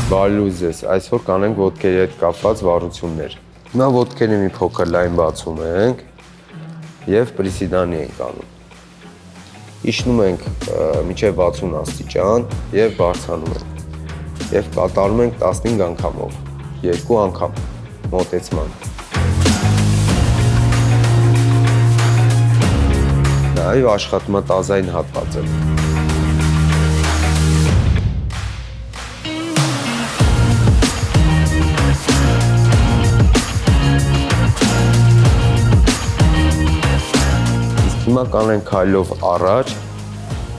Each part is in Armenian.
Բարի լույս ձեզ, այսօր կանենք ոտքերի հետ կապված վարություններ։ Հիմա ոտքերը մի փոքր լայն բացում ենք և պրիսիդանի ենք անում։ Իջնում ենք մինչև 60 աստիճան և բարձրանում ենք։ Եվ կատարում ենք 15 անգամով, 2 անգամ մոտեցման։ Նաև աշխատում է տազային հատվածը։ Հիմա կանենք քայլով առաջ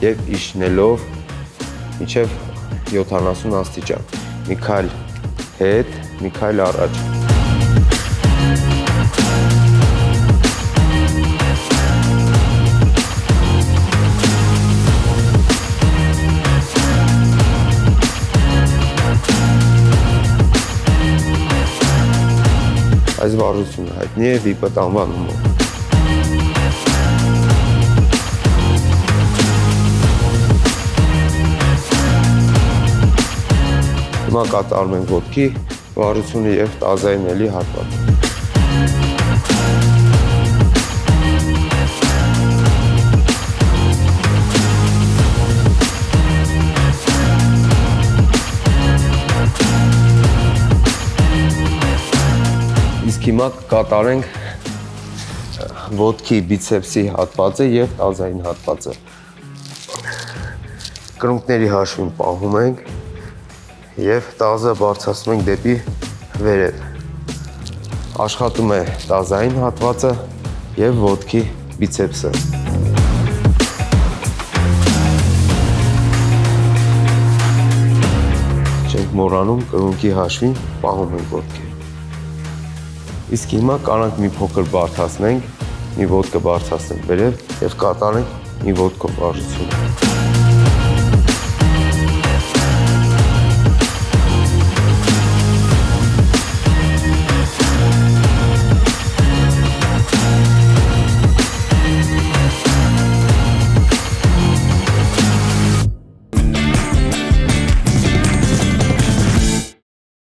և իջնելով մինչև 70 աստիճան։ Մի քայլ հետ, մի քայլ առաջ։ Այս վարությունը հայտնի է վիպըտ անվանումով։ Հիմա կատարում ենք ոտքի վարությունը և տազային էլի հատվածը։ Իսկ հիմա կատարենք ոտքի բիցեպսի հատվածը և տազային հատվածը։ Կրունկների հաշվին պահում ենք և տազը բարձրացնում ենք դեպի վերև։ Աշխատում է տազային հատվածը և ոտքի բիցեպսը։ Չենք մոռանում կրունկի հաշվին պահում ենք ոտքի։ Իսկ հիմա կանանք մի փոքր բարդացնենք, մի ոտքը բարձրացնենք վերև և կատարենք մի ոտքով վարժությունը։